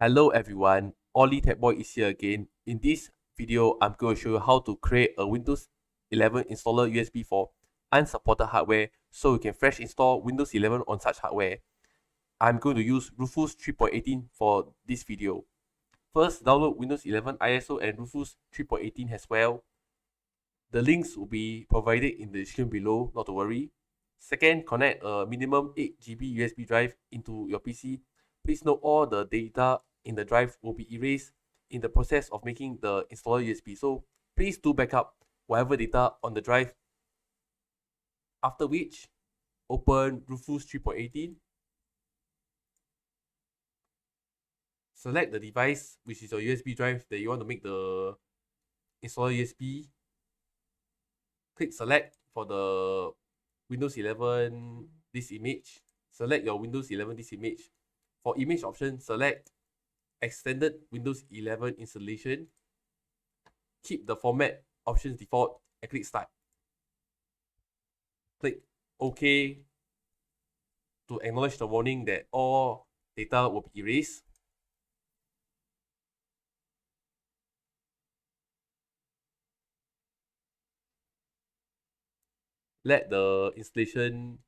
Hello everyone, Ollie Tech Boy is here again. In this video, I'm going to show you how to create a Windows 11 installer USB for unsupported hardware so you can fresh install Windows 11 on such hardware. I'm going to use Rufus 3.18 for this video. First, download Windows 11 ISO and Rufus 3.18 as well. The links will be provided in the description below, not to worry. Second, connect a minimum 8 GB USB drive into your PC. Please note all the data in the drive will be erased in the process of making the installer USB. So please do backup whatever data on the drive. After which, open Rufus 3.18. Select the device, which is your USB drive that you want to make the installer USB. Click select for the Windows 11 this image. Select your Windows 11 this image. For image option, select extended Windows 11 installation. Keep the format options default and click start. Click OK to acknowledge the warning that all data will be erased. Let the installation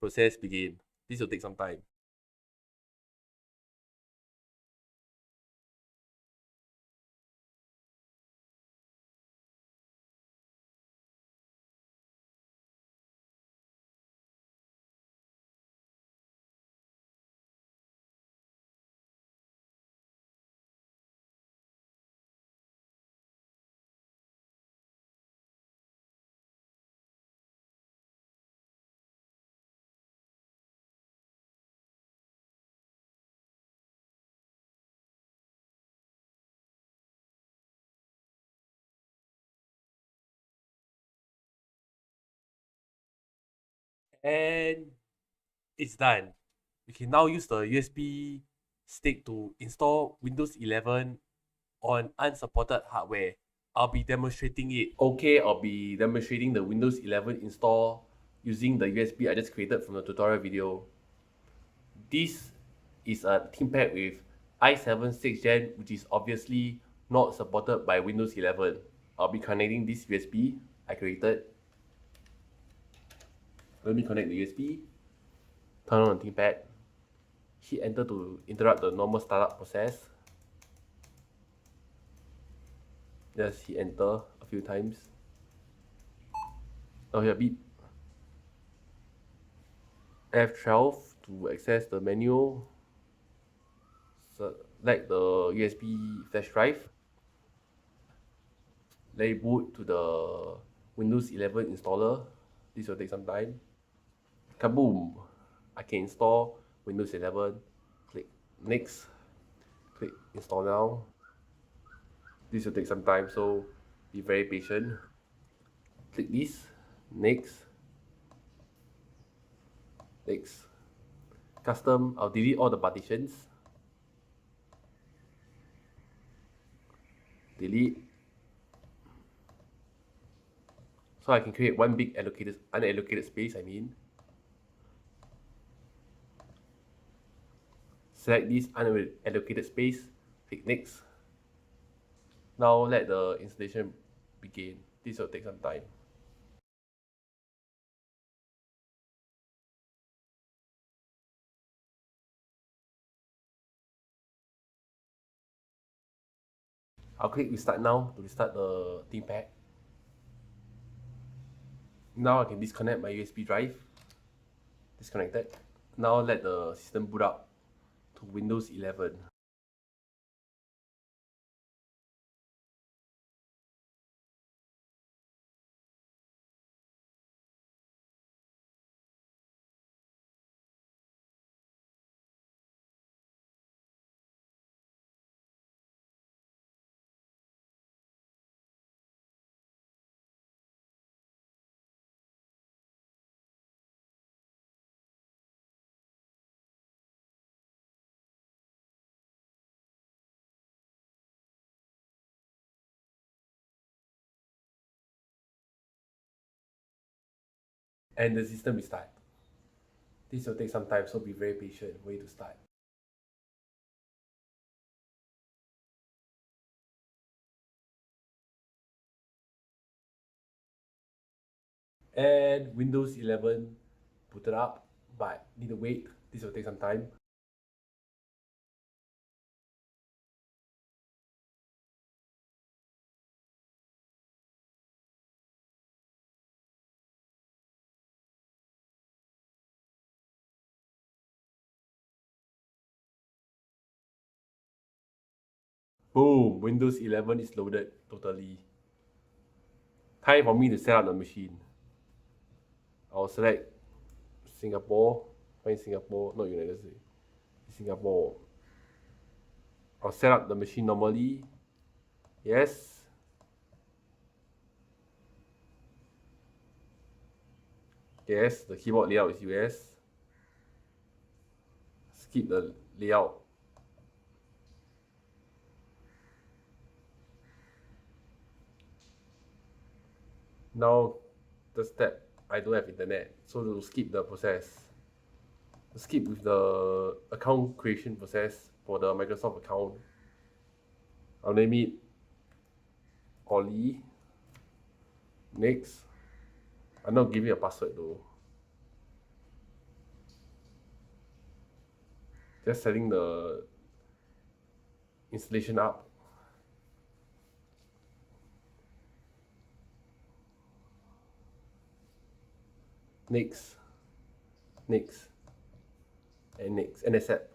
process begin. This will take some time. And it's done. We can now use the USB stick to install Windows 11 on unsupported hardware. I'll be demonstrating it. Okay, I'll be demonstrating the Windows 11 install using the USB I just created from the tutorial video. This is a ThinkPad with i7 6th Gen, which is obviously not supported by Windows 11. I'll be connecting this USB I created. Let me connect the USB. Turn on the ThinkPad. Hit enter to interrupt the normal startup process. Just hit enter a few times. Now here beep. F12 to access the menu. Select the USB flash drive. Let it boot to the Windows 11 installer. This will take some time. Kaboom! I can install Windows 11. Click next. Click install now. This will take some time, so be very patient. Click this. Next. Next. Custom, I'll delete all the partitions. Delete. So I can create one big unallocated space, I mean. Select this unallocated space, click next. Now let the installation begin. This will take some time. I'll click restart now to restart the ThinkPad. Now I can disconnect my USB drive. Disconnected. Now let the system boot up to Windows 11. And the system restart. This will take some time, so be very patient. Wait to start. And Windows 11 booted up, but need to wait. This will take some time. Boom, Windows 11 is loaded totally. Time for me to set up the machine. I'll select Singapore, find Singapore, not United States, Singapore. I'll set up the machine normally. Yes. Yes, the keyboard layout is US. Skip the layout. Now, the step, I don't have internet, so to skip the process, skip with the account creation process for the Microsoft account. I'll name it Ollie. Next. I'm not giving a password though. Just setting the installation up. Next, next, and next, and accept.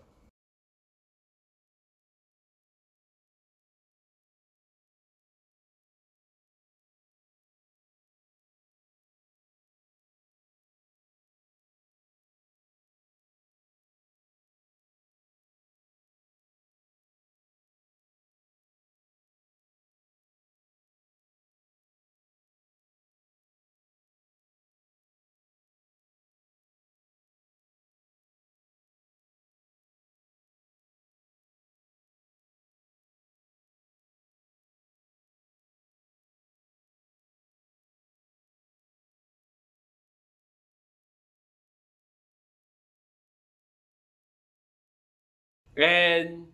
And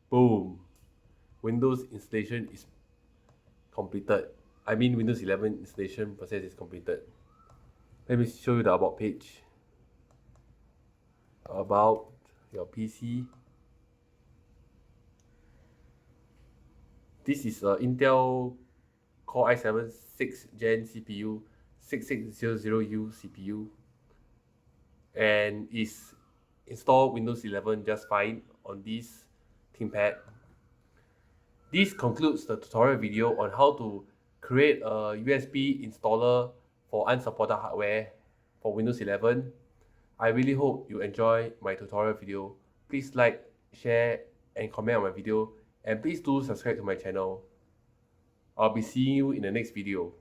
boom, Windows installation is completed. I mean Windows 11 installation process is completed. Let me show you the about page. About your PC. This is a Intel Core i7 6th Gen CPU, 6600U CPU, and is installed Windows 11 just fine on this ThinkPad. This concludes the tutorial video on how to create a USB installer for unsupported hardware for Windows 11. I really hope you enjoy my tutorial video. Please like, share, and comment on my video, and please do subscribe to my channel. I'll be seeing you in the next video.